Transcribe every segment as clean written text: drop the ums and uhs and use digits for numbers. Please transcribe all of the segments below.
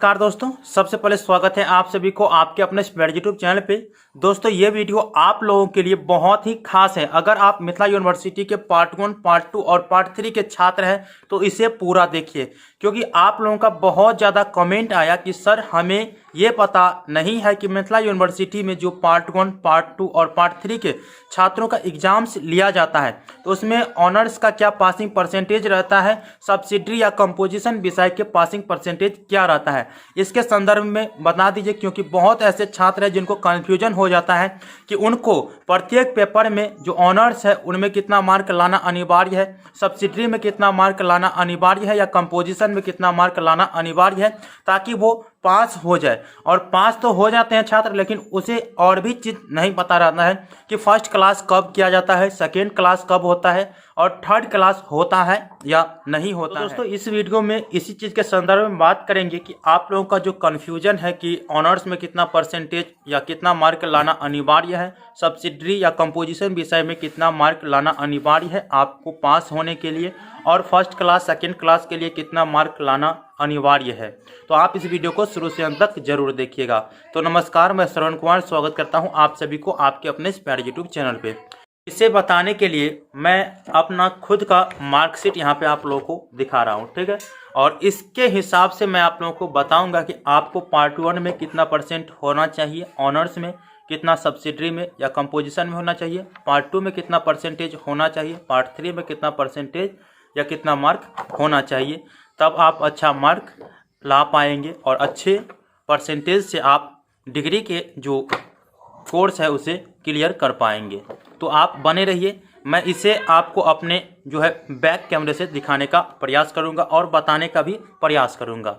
नमस्कार दोस्तों, सबसे पहले स्वागत है आप सभी को आपके अपने यूट्यूब चैनल पे। दोस्तों ये वीडियो आप लोगों के लिए बहुत ही खास है। अगर आप मिथिला यूनिवर्सिटी के पार्ट 1, पार्ट 2 और पार्ट 3 के छात्र हैं तो इसे पूरा देखिए, क्योंकि आप लोगों का बहुत ज़्यादा कमेंट आया कि सर हमें ये पता नहीं है कि मिथिला यूनिवर्सिटी में जो पार्ट 1, पार्ट 2 और पार्ट 3 के छात्रों का एग्जाम्स लिया जाता है तो उसमें ऑनर्स का क्या पासिंग परसेंटेज रहता है, सब्सिडरी या कंपोजिशन विषय के पासिंग परसेंटेज क्या रहता है, इसके संदर्भ में बता दीजिए। क्योंकि बहुत ऐसे छात्र हैं जिनको कन्फ्यूजन हो जाता है कि उनको प्रत्येक पेपर में जो ऑनर्स है उनमें कितना मार्क लाना अनिवार्य है, सब्सिडरी में कितना मार्क लाना अनिवार्य है या कंपोजिशन में कितना मार्क लाना अनिवार्य है, ताकि वो पास हो जाए। और पास तो हो जाते हैं छात्र, लेकिन उसे और भी चीज़ नहीं पता रहता है कि फर्स्ट क्लास कब किया जाता है, सेकेंड क्लास कब होता है और थर्ड क्लास होता है या नहीं होता है। दोस्तों इस वीडियो में इसी चीज़ के संदर्भ में बात करेंगे कि आप लोगों का जो कन्फ्यूजन है कि ऑनर्स में कितना परसेंटेज या कितना मार्क लाना अनिवार्य है, सब्सिडरी या कंपोजिशन विषय में कितना मार्क लाना अनिवार्य है आपको पास होने के लिए, और फर्स्ट क्लास सेकेंड क्लास के लिए कितना मार्क लाना अनिवार्य है। तो आप इस वीडियो को शुरू से अंत तक जरूर देखिएगा। तो नमस्कार, मैं श्रवण कुमार स्वागत करता हूं आप सभी को आपके अपने इस प्यारे यूट्यूब चैनल पे। इसे बताने के लिए मैं अपना खुद का मार्कशीट यहाँ पे आप लोगों को दिखा रहा हूँ, ठीक है। और इसके हिसाब से मैं आप लोगों को बताऊंगा कि आपको पार्ट 1 में कितना परसेंट होना चाहिए, ऑनर्स में कितना, सब्सिडरी में या कंपोजिशन में होना चाहिए, पार्ट 2 में कितना परसेंटेज होना चाहिए, पार्ट 3 में कितना परसेंटेज या कितना मार्क होना चाहिए। तब आप अच्छा मार्क ला पाएंगे और अच्छे परसेंटेज से आप डिग्री के जो कोर्स है उसे क्लियर कर पाएंगे। तो आप बने रहिए, मैं इसे आपको अपने जो है बैक कैमरे से दिखाने का प्रयास करूंगा और बताने का भी प्रयास करूंगा।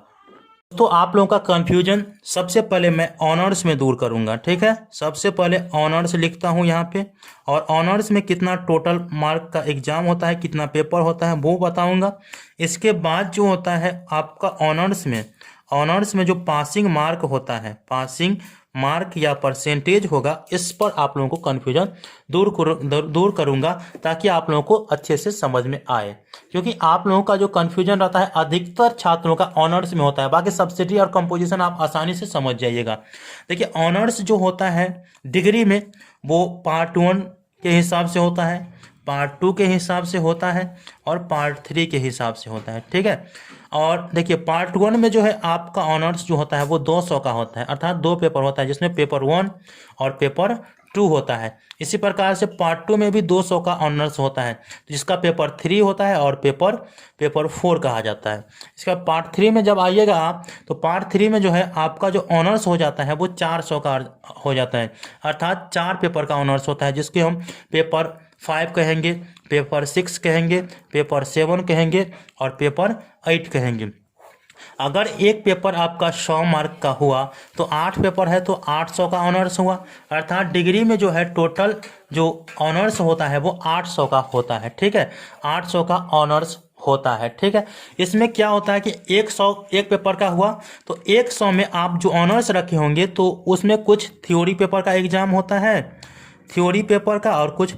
तो आप लोगों का कंफ्यूजन सबसे पहले मैं ऑनर्स में दूर करूंगा, ठीक है। सबसे पहले ऑनर्स लिखता हूं यहाँ पे, और ऑनर्स में कितना टोटल मार्क का एग्जाम होता है, कितना पेपर होता है वो बताऊंगा। इसके बाद जो होता है आपका ऑनर्स में जो पासिंग मार्क होता है, पासिंग मार्क या परसेंटेज होगा, इस पर आप लोगों को कन्फ्यूजन दूर करूंगा ताकि आप लोगों को अच्छे से समझ में आए। क्योंकि आप लोगों का जो कन्फ्यूजन रहता है अधिकतर छात्रों का ऑनर्स में होता है, बाकी सब्सिडी और कंपोजिशन आप आसानी से समझ जाइएगा। देखिए ऑनर्स जो होता है डिग्री में वो पार्ट 1 के हिसाब से होता है, पार्ट 2 के हिसाब से होता है और पार्ट 3 के हिसाब से होता है, ठीक है। और देखिए पार्ट 1 में जो है आपका ऑनर्स जो होता है वो 200 का होता है, अर्थात 2 पेपर होता है जिसमें पेपर 1 और पेपर 2 होता है। इसी प्रकार से पार्ट 2 में भी 200 का ऑनर्स होता है जिसका पेपर 3 होता है और पेपर 4 कहा जाता है। इसका पार्ट 3 में जब आइएगा आप तो पार्ट 3 में जो है आपका जो ऑनर्स हो जाता है वो 400 का हो जाता है, अर्थात 4 पेपर का ऑनर्स होता है जिसके हम पेपर 5 कहेंगे, पेपर 6 कहेंगे, पेपर 7 कहेंगे और पेपर 8 कहेंगे। अगर एक पेपर आपका 100 मार्क का हुआ तो 8 पेपर है तो 800 का ऑनर्स हुआ, अर्थात डिग्री में जो है टोटल जो ऑनर्स होता है वो 800 का होता है, ठीक है। 800 का ऑनर्स होता है, ठीक है। इसमें क्या होता है कि 100 एक पेपर का हुआ तो 100 में आप जो ऑनर्स रखे होंगे तो उसमें कुछ थ्योरी पेपर का एग्जाम होता है, थ्योरी पेपर का, और कुछ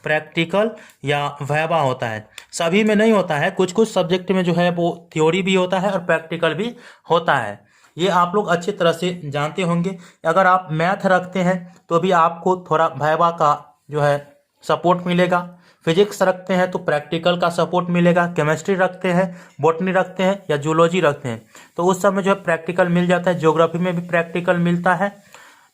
प्रैक्टिकल या वाइवा होता है। सभी में नहीं होता है, कुछ कुछ सब्जेक्ट में जो है वो थ्योरी भी होता है और प्रैक्टिकल भी होता है। ये आप लोग अच्छी तरह से जानते होंगे। अगर आप मैथ रखते हैं तो भी आपको थोड़ा वाइवा का जो है सपोर्ट मिलेगा, फिजिक्स रखते हैं तो प्रैक्टिकल का सपोर्ट मिलेगा, केमिस्ट्री रखते हैं, बॉटनी रखते हैं या जूलॉजी रखते हैं तो उस समय जो है प्रैक्टिकल मिल जाता है, ज्योग्राफी में भी प्रैक्टिकल मिलता है।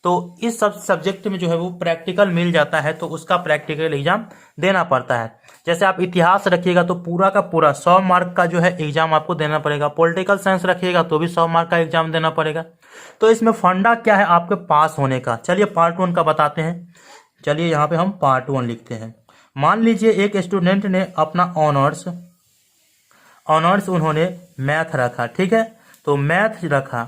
तो इस सब सब्जेक्ट में जो है वो प्रैक्टिकल मिल जाता है तो उसका प्रैक्टिकल एग्जाम देना पड़ता है। जैसे आप इतिहास रखिएगा तो पूरा का पूरा 100 मार्क का जो है एग्जाम आपको देना पड़ेगा, पॉलिटिकल साइंस रखिएगा तो भी 100 मार्क का एग्जाम देना पड़ेगा। तो इसमें फंडा क्या है आपके पास होने का, चलिए पार्ट 1 का बताते हैं। चलिए यहाँ पे हम पार्ट 1 लिखते हैं। मान लीजिए एक स्टूडेंट ने अपना ऑनर्स उन्होंने मैथ रखा, ठीक है। तो मैथ रखा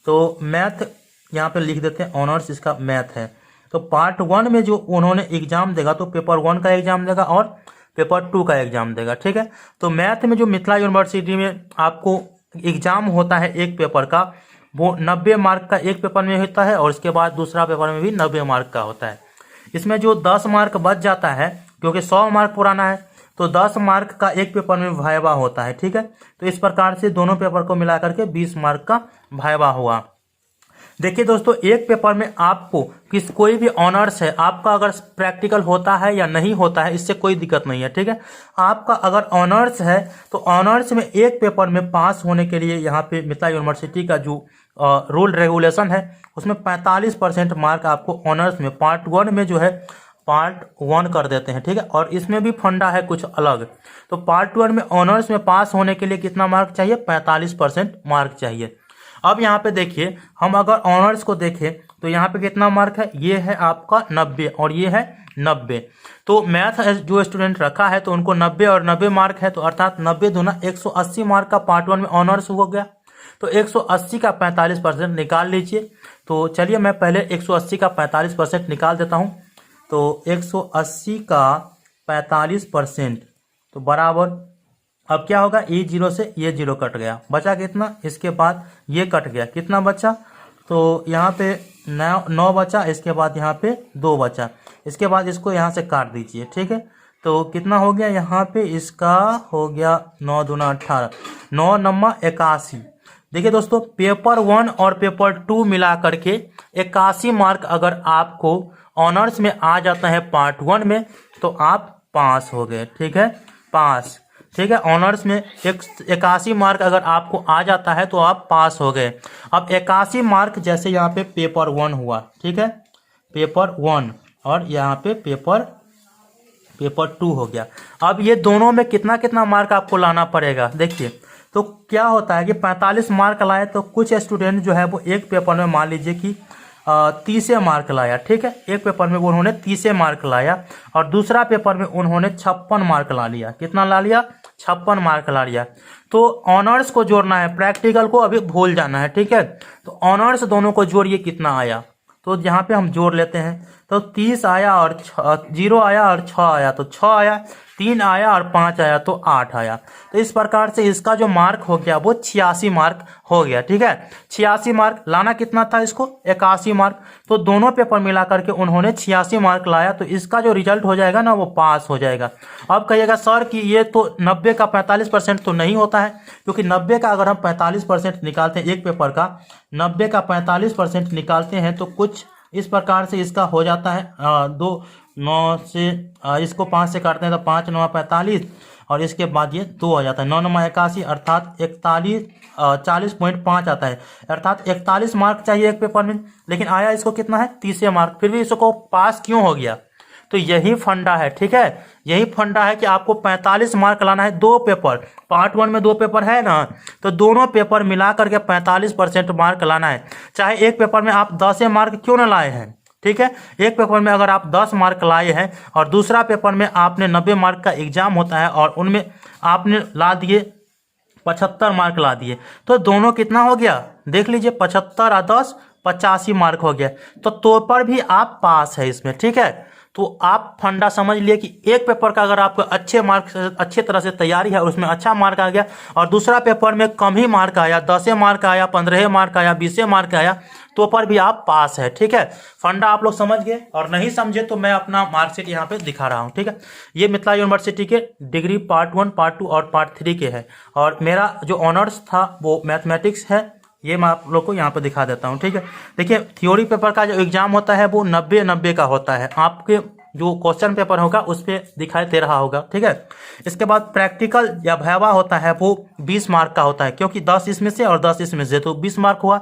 तो मैथ यहाँ पे लिख देते हैं, ऑनर्स इसका मैथ है। तो पार्ट 1 में जो उन्होंने एग्जाम देगा तो पेपर 1 का एग्जाम देगा और पेपर 2 का एग्जाम देगा, ठीक है। तो मैथ में जो मिथिला यूनिवर्सिटी में आपको एग्जाम होता है एक पेपर का वो 90 मार्क का एक पेपर में होता है और उसके बाद दूसरा पेपर में भी 90 मार्क का होता है। इसमें जो 10 मार्क बच जाता है क्योंकि 100 मार्क पुराना है तो 10 मार्क का एक पेपर में वाइवा होता है, ठीक है। तो इस प्रकार से दोनों पेपर को मिला करके 20 मार्क का वाइवा हुआ। देखिए दोस्तों, एक पेपर में आपको कोई भी ऑनर्स है, आपका अगर प्रैक्टिकल होता है या नहीं होता है, इससे कोई दिक्कत नहीं है, ठीक है। आपका अगर ऑनर्स है तो ऑनर्स में एक पेपर में पास होने के लिए यहाँ पे मिथिला यूनिवर्सिटी का जो रूल रेगुलेशन है उसमें 45% मार्क आपको ऑनर्स में पार्ट 1 में जो है पार्ट 1 कर देते हैं, ठीक है। और इसमें भी फंडा है कुछ अलग। तो पार्ट 1 में ऑनर्स में पास होने के लिए कितना मार्क चाहिए? 45% मार्क चाहिए। अब यहाँ पे देखिए, हम अगर ऑनर्स को देखें तो यहाँ पे कितना मार्क है? ये है आपका 90 और ये है 90। तो मैथ जो स्टूडेंट रखा है तो उनको 90 और 90 मार्क है, तो अर्थात 90 दूना 180 मार्क का पार्ट 1 में ऑनर्स हो गया। तो 180 का 45% निकाल लीजिए। तो चलिए मैं पहले 180 का 45% निकाल देता हूँ। तो 180 का 45% तो बराबर, अब क्या होगा? ये 0 से ये 0 कट गया, बचा कितना? इसके बाद ये कट गया, कितना बचा? तो यहाँ पे 9 बचा, इसके बाद यहाँ पे 2 बचा, इसके बाद इसको यहाँ से काट दीजिए, ठीक है। तो कितना हो गया? यहाँ पे इसका हो गया 9 दूना 18, 9 नम्मा 81। देखिए दोस्तों, पेपर 1 और पेपर 2 मिला करके 81 मार्क अगर आपको ऑनर्स में आ जाता है पार्ट 1 में तो आप पास हो गए, ठीक है, पास, ठीक है। ऑनर्स में 81 मार्क अगर आपको आ जाता है तो आप पास हो गए। अब 81 मार्क जैसे यहाँ पे पेपर 1 हुआ, ठीक है, पेपर 1, और यहाँ पे पेपर 2 हो गया। अब ये दोनों में कितना कितना मार्क आपको लाना पड़ेगा? देखिए, तो क्या होता है कि 45 मार्क लाए तो कुछ स्टूडेंट जो है वो एक पेपर में मान लीजिए कि 30 मार्क लाया, ठीक है। एक पेपर में उन्होंने 30 मार्क लाया और दूसरा पेपर में उन्होंने 56 मार्क ला लिया। कितना ला लिया? 56 मार्क ला लिया। तो ऑनर्स को जोड़ना है, प्रैक्टिकल को अभी भूल जाना है, ठीक है। तो ऑनर्स दोनों को जोड़िए, कितना आया? तो यहाँ पे हम जोड़ लेते हैं। तो 30 आया और 0 आया और 6 आया, तो 6 आया, 3 आया और 5 आया, तो 8 आया। तो इस प्रकार से इसका जो मार्क हो गया वो 86 मार्क हो गया, ठीक है। 86 मार्क लाना कितना था इसको? 81 मार्क। तो दोनों पेपर मिला करके उन्होंने 86 मार्क लाया, तो इसका जो रिजल्ट हो जाएगा ना वो पास हो जाएगा। अब कहिएगा सर कि ये तो 90 का 45% तो नहीं होता है, क्योंकि 90 का अगर हम 45% निकालते हैं एक पेपर का, 90 का 45% निकालते हैं तो कुछ इस प्रकार से इसका हो जाता है 9 से इसको 5 से काटते हैं तो 5 9 45 और इसके बाद ये 2 आ जाता है, 9 9 81 अर्थात 40.5 आता है। अर्थात 41 मार्क चाहिए एक पेपर में, लेकिन आया इसको कितना है? 30 मार्क। फिर भी इसको पास क्यों हो गया? तो यही फंडा है, ठीक है, यही फंडा है कि आपको 45 मार्क लाना है। 2 पेपर, पार्ट 1 में 2 पेपर है ना, तो दोनों पेपर मिला करके 45% मार्क लाना है। चाहे एक पेपर में आप 10 मार्क क्यों ना लाए हैं, ठीक है। एक पेपर में अगर आप 10 मार्क लाए हैं और दूसरा पेपर में आपने 90 मार्क का एग्जाम होता है और उनमें आपने ला दिए 75 मार्क ला दिए, तो दोनों कितना हो गया? देख लीजिए, 75 और 10 85 मार्क हो गया। तो पर भी आप पास है इसमें, ठीक है। तो आप फंडा समझ लिए कि एक पेपर का अगर आपको अच्छे तरह से तैयारी है, उसमें अच्छा मार्क आ गया, और दूसरा पेपर में कम ही मार्क आया, 10 मार्क आया, 15 मार्क आया, 20 मार्क आया, तो पर भी आप पास है, ठीक है। फंडा आप लोग समझ गए, और नहीं समझे तो मैं अपना मार्कशीट यहाँ पे दिखा रहा हूँ, ठीक है। ये मिथिला यूनिवर्सिटी के डिग्री पार्ट 1, पार्ट 2 और पार्ट 3 के है, और मेरा जो ऑनर्स था वो मैथमेटिक्स है। ये मैं आप लोग को यहाँ पे दिखा देता हूँ, ठीक है। देखिए, थ्योरी पेपर का जो एग्जाम होता है वो 90 का होता है। आपके जो क्वेश्चन पेपर होगा उस पर दिखाई दे रहा होगा, ठीक है। इसके बाद प्रैक्टिकल या वाइवा होता है वो 20 मार्क का होता है, क्योंकि 10 इसमें से और 10 इसमें से, तो 20 मार्क हुआ।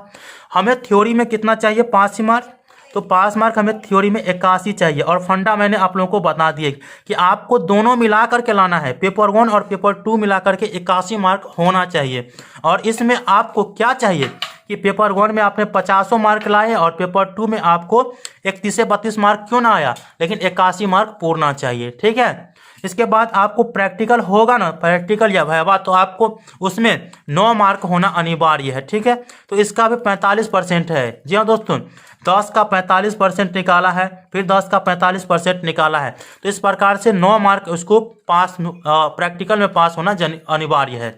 हमें थ्योरी में कितना चाहिए? 5 मार्क। तो 5 मार्क हमें थ्योरी में 81 चाहिए, और फंडा मैंने आप लोगों को बता दिए कि आपको दोनों मिला करके लाना है। पेपर 1 और पेपर 2 मिला करके 81 मार्क होना चाहिए। और इसमें आपको क्या चाहिए कि पेपर 1 में आपने 50 मार्क लाए और पेपर 2 में आपको 31 से 32 मार्क क्यों ना आया, लेकिन 81 मार्क पूरना चाहिए, ठीक है। इसके बाद आपको प्रैक्टिकल होगा ना, प्रैक्टिकल या वाइवा, तो आपको उसमें 9 मार्क होना अनिवार्य है, ठीक है। तो इसका भी 45% है। जी हाँ दोस्तों, 10 का 45% निकाला है, फिर 10 का 45% निकाला है, तो इस प्रकार से 9 मार्क उसको पास प्रैक्टिकल में पास होना अनिवार्य है।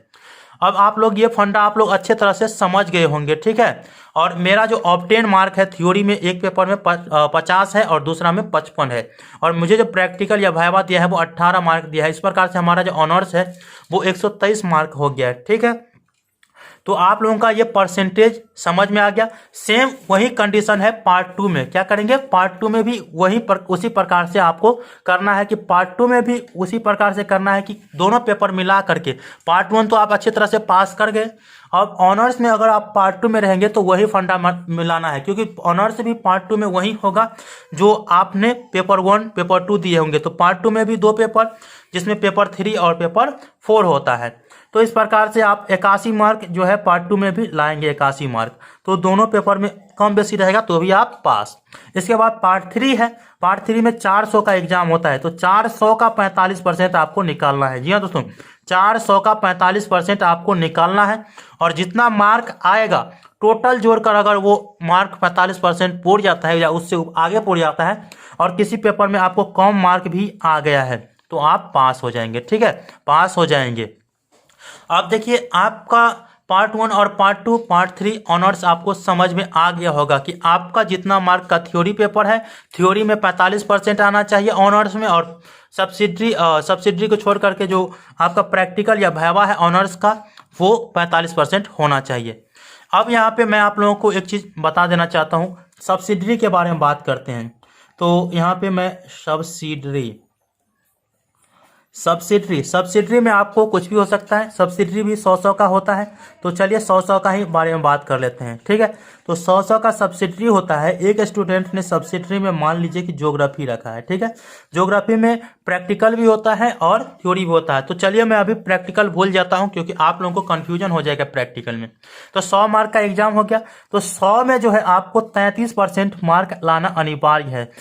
अब आप लोग ये फंडा आप लोग अच्छे तरह से समझ गए होंगे, ठीक है। और मेरा जो ऑब्टेन मार्क है थ्योरी में एक पेपर में 50 है और दूसरा में 55 है, और मुझे जो प्रैक्टिकल या वाइवा दिया है वो 18 मार्क दिया है। इस प्रकार से हमारा जो ऑनर्स है वो 123 मार्क हो गया है, ठीक है। तो आप लोगों का ये परसेंटेज समझ में आ गया। सेम वही कंडीशन है पार्ट 2 में। क्या करेंगे, पार्ट 2 में भी उसी प्रकार से आपको करना है कि पार्ट 2 में भी उसी प्रकार से करना है कि दोनों पेपर मिला करके। पार्ट 1 तो आप अच्छी तरह से पास कर गए, अब ऑनर्स में अगर आप पार्ट 2 में रहेंगे तो वही फंडा मिलाना है, क्योंकि ऑनर्स भी पार्ट 2 में वही होगा जो आपने पेपर 1 पेपर 2 दिए होंगे। तो पार्ट 2 में भी 2 पेपर, जिसमें पेपर 3 और पेपर 4 होता है। तो इस प्रकार से आप 81 मार्क जो है पार्ट 2 में भी लाएंगे, 81 मार्क। तो दोनों पेपर में कम बेसी रहेगा तो भी आप पास। इसके बाद पार्ट 3 है। पार्ट 3 में 400 का एग्जाम होता है, तो 400 का 45% आपको निकालना है। जी हाँ दोस्तों, 400 का 45% आपको निकालना है, और जितना मार्क आएगा टोटल जोड़कर अगर वो मार्क 45% पूर जाता है या उससे आगे पूर जाता है और किसी पेपर में आपको कम मार्क भी आ गया है तो आप पास हो जाएंगे, ठीक है, पास हो जाएंगे। अब देखिए, आपका पार्ट 1 और पार्ट 2 पार्ट 3 ऑनर्स आपको समझ में आ गया होगा कि आपका जितना मार्क का थ्योरी पेपर है, थ्योरी में 45% आना चाहिए ऑनर्स में, और सब्सिडरी को छोड़ करके जो आपका प्रैक्टिकल या वाइवा है ऑनर्स का वो 45% होना चाहिए। अब यहाँ पे मैं आप लोगों को एक चीज़ बता देना चाहता हूँ, सब्सिडरी के बारे में बात करते हैं। तो यहाँ पे मैं सब्सिडरी में आपको कुछ भी हो सकता है। सब्सिडरी भी 100 का होता है। तो चलिए 100 का ही बारे में बात कर लेते हैं, ठीक है। तो 100 का सब्सिडरी होता है। एक स्टूडेंट ने सब्सिडरी में मान लीजिए कि ज्योग्राफी रखा है, ठीक है। ज्योग्राफी में प्रैक्टिकल भी होता है और थ्योरी भी होता है। तो चलिए मैं अभी प्रैक्टिकल भूल जाता हूं क्योंकि आप लोगों को कन्फ्यूजन हो जाएगा प्रैक्टिकल में। तो 100 मार्क का एग्जाम हो गया, तो 100 में जो है आपको 33% मार्क लाना अनिवार्य है।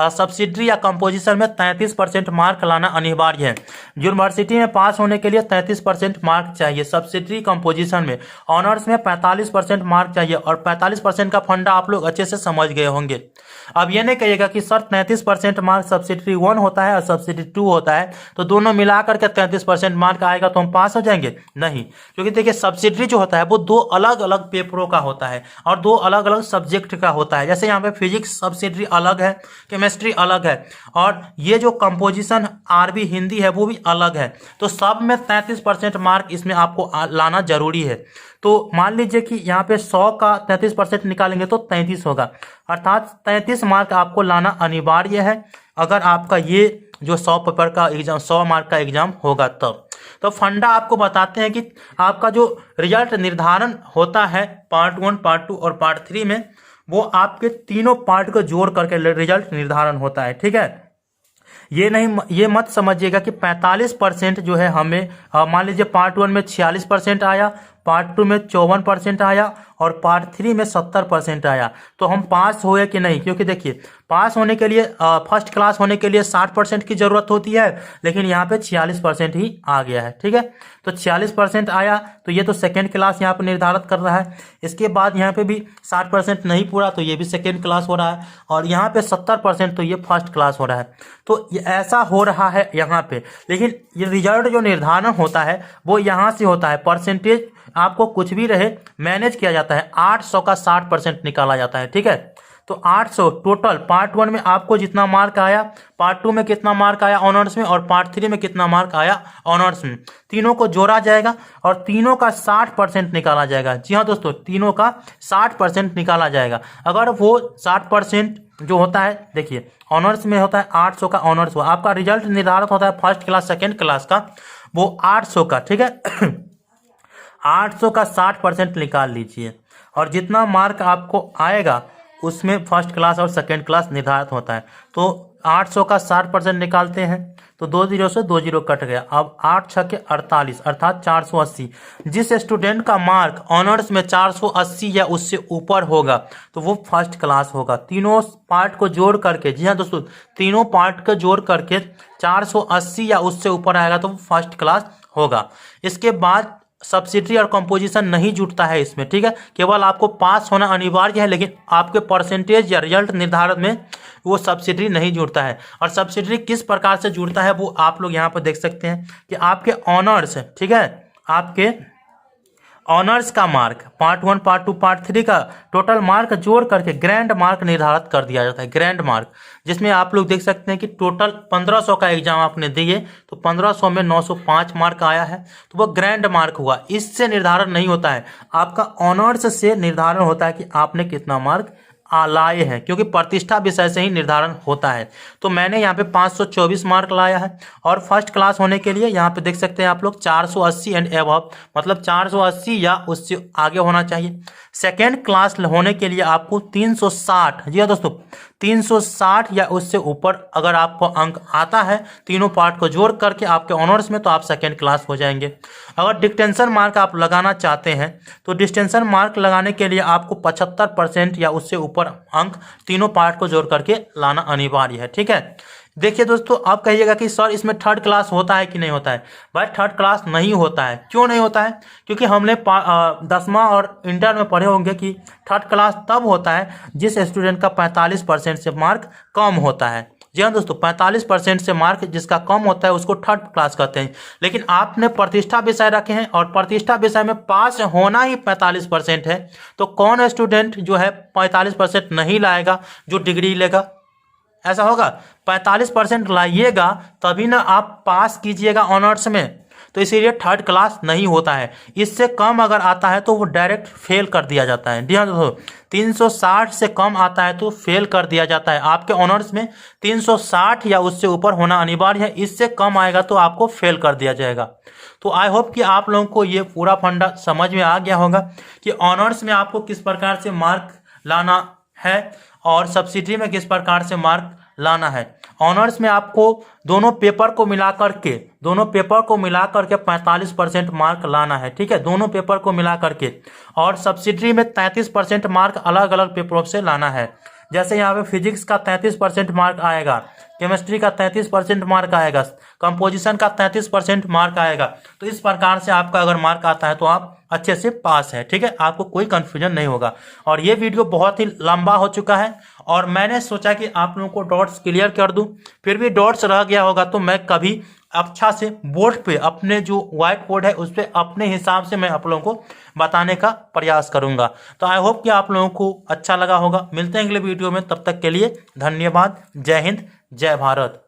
सब्सिडरी या कंपोजिशन में 33% मार्क लाना अनिवार्य है। यूनिवर्सिटी में पास होने के लिए 33% मार्क चाहिए। सब्सिडरी कंपोजिशन में, ऑनर्स में 45% मार्क चाहिए, और 45% का फंडा आप लोग अच्छे से समझ गए होंगे। अब ये नहीं कहिएगा कि सर 33% मार्क सब्सिडरी 1 होता है और सब्सिडरी 2 होता है, तो दोनों मिलाकर के 33% मार्क आएगा तो हम पास हो जाएंगे, नहीं। क्योंकि देखिए, सब्सिडरी जो होता है वो 2 अलग अलग पेपरों का होता है और 2 अलग अलग सब्जेक्ट का होता है। जैसे यहाँ पे फिजिक्स सब्सिडरी अलग है, केमिस्ट्री अलग है, और ये जो कंपोजिशन आरबी हिंदी है वो भी अलग है। तो सब में 33% मार्क इसमें आपको लाना जरूरी है। तो मान लीजिए कि यहाँ पे 100 का 33% निकालेंगे तो 33 होगा, अर्थात 33 मार्क आपको लाना अनिवार्य है अगर आपका ये जो 100 पेपर का एग्जाम 100 मार्क का एग्जाम होगा तब। तो फंडा आपको बताते हैं कि आपका जो रिजल्ट निर्धारण होता है पार्ट 1 पार्ट 2 और पार्ट 3 में, वो आपके तीनों पार्ट को जोड़ करके रिजल्ट निर्धारण होता है, ठीक है। ये मत समझिएगा कि 45% जो है हमें मान लीजिए पार्ट 1 में 46% आया, पार्ट 2 में 54% आया और पार्ट 3 में 70% आया तो हम पास हुए कि नहीं। क्योंकि देखिए, पास होने के लिए फर्स्ट क्लास होने के लिए 60% की जरूरत होती है, लेकिन यहाँ पे 46% ही आ गया है, ठीक है। तो 46% आया तो ये तो सेकेंड क्लास यहाँ पे निर्धारित कर रहा है। इसके बाद यहाँ पे भी 60% नहीं पूरा तो ये भी सेकेंड क्लास हो रहा है, और यहाँ पे 70% तो ये फर्स्ट क्लास हो रहा है। तो ये ऐसा हो रहा है यहाँ पे, लेकिन ये रिजल्ट जो निर्धारण होता है वो यहाँ से होता है। परसेंटेज आपको कुछ भी रहे मैनेज किया जाता है। 800 का 60% निकाला जाता है, ठीक है। तो 800 टोटल पार्ट 1 में आपको जितना मार्क आया, पार्ट 2 में कितना मार्क आया ऑनर्स में, और पार्ट 3 में कितना मार्क आया ऑनर्स में, तीनों को जोड़ा जाएगा और तीनों का 60% निकाला जाएगा। जी हाँ दोस्तों, तीनों का 60% निकाला जाएगा। अगर वो 60% जो होता है, देखिए ऑनर्स में होता है 800 का ऑनर्स हुआ, आपका रिजल्ट निर्धारित होता है फर्स्ट क्लास सेकेंड क्लास का, वो 800 का, ठीक है। 800 का 60% निकाल लीजिए, और जितना मार्क आपको आएगा उसमें फर्स्ट क्लास और सेकेंड क्लास निर्धारित होता है। तो 800 का 60% निकालते हैं तो 2 0 से 2 0 कट गया। अब 8 6 के 48 अर्थात 480। जिस स्टूडेंट का मार्क ऑनर्स में 480 या उससे ऊपर होगा तो वो फर्स्ट क्लास होगा। तीनों पार्ट को जोड़ करके, जी हाँ दोस्तों, तीनों पार्ट को जोड़ करके 480 या उससे ऊपर आएगा तो वो फर्स्ट क्लास होगा। इसके बाद सब्सिडरी और कंपोजिशन नहीं जुटता है इसमें, ठीक है। केवल आपको पास होना अनिवार्य है, लेकिन आपके परसेंटेज या रिजल्ट निर्धारण में वो सब्सिडरी नहीं जुड़ता है। और सब्सिडरी किस प्रकार से जुड़ता है वो आप लोग यहाँ पर देख सकते हैं कि आपके ऑनर्स, ठीक है, आपके ऑनर्स का मार्क पार्ट 1 पार्ट 2 पार्ट 3 का टोटल मार्क जोड़ करके ग्रैंड मार्क निर्धारित कर दिया जाता है। ग्रैंड मार्क, जिसमें आप लोग देख सकते हैं कि टोटल 1500 का एग्जाम आपने दिए तो 1500 में 905 मार्क आया है, तो वो ग्रैंड मार्क हुआ। इससे निर्धारण नहीं होता है, आपका ऑनर्स से निर्धारण होता है कि आपने कितना मार्क लाए हैं, क्योंकि प्रतिष्ठा विषय से ही निर्धारण होता है। तो मैंने यहाँ पे 524 मार्क लाया है और फर्स्ट क्लास होने के लिए यहाँ पे देख सकते हैं आप लोग 480 एंड एबव, मतलब 480 या उससे आगे होना चाहिए। सेकेंड क्लास होने के लिए आपको 360, जी हाँ दोस्तों, 360 या उससे ऊपर अगर आपको अंक आता है तीनों पार्ट को जोड़ करके आपके ऑनर्स में, तो आप सेकेंड क्लास हो जाएंगे। अगर डिस्टेंशन मार्क आप लगाना चाहते हैं तो डिस्टेंशन मार्क लगाने के लिए आपको 75% या उससे ऊपर अंक तीनों पार्ट को जोड़ करके लाना अनिवार्य है। ठीक है, देखिए दोस्तों, आप कहिएगा कि सर इसमें थर्ड क्लास होता है कि नहीं होता है। भाई थर्ड क्लास नहीं होता है। क्यों नहीं होता है? क्योंकि हमने 10वां और इंटर में पढ़े होंगे कि थर्ड क्लास तब होता है जिस स्टूडेंट का 45% से मार्क कम होता है। जी हाँ दोस्तों, 45% से मार्क जिसका कम होता है उसको थर्ड क्लास कहते हैं। लेकिन आपने प्रतिष्ठा विषय रखे हैं और प्रतिष्ठा विषय में पास होना ही 45% है, तो कौन स्टूडेंट जो है 45% नहीं लाएगा जो डिग्री लेगा? ऐसा होगा? 45% लाइएगा तभी ना आप पास कीजिएगा ऑनर्स में, तो इसीलिए थर्ड क्लास नहीं होता है। इससे कम अगर आता है तो वो डायरेक्ट फेल कर दिया जाता है। जी हाँ दोस्तों, 360 से कम आता है तो फेल कर दिया जाता है। आपके ऑनर्स में 360 या उससे ऊपर होना अनिवार्य है, इससे कम आएगा तो आपको फेल कर दिया जाएगा। तो आई होप कि आप लोगों को ये पूरा फंडा समझ में आ गया होगा कि ऑनर्स में आपको किस प्रकार से मार्क लाना है और सब्सिडी में किस प्रकार से मार्क लाना है। ऑनर्स में आपको दोनों पेपर को मिला करके 45% मार्क लाना है। ठीक है, दोनों पेपर को मिला करके, और सब्सिडी में 33% मार्क अलग अलग पेपरों से लाना है। जैसे यहाँ पे फिजिक्स का 33% मार्क आएगा, केमिस्ट्री का 33% मार्क आएगा, कंपोजिशन का 33% मार्क आएगा। तो इस प्रकार से आपका अगर मार्क आता है तो आप अच्छे से पास है। ठीक है, आपको कोई कंफ्यूजन नहीं होगा। और ये वीडियो बहुत ही लंबा हो चुका है और मैंने सोचा कि आप लोगों को डॉट्स क्लियर कर दूं, फिर भी डॉट्स रह गया होगा तो मैं कभी अच्छा से बोर्ड पे, अपने जो व्हाइट बोर्ड है उस पर अपने हिसाब से मैं आप लोगों को बताने का प्रयास करूंगा। तो आई होप कि आप लोगों को अच्छा लगा होगा। मिलते हैं अगले वीडियो में, तब तक के लिए धन्यवाद। जय हिंद, जय भारत।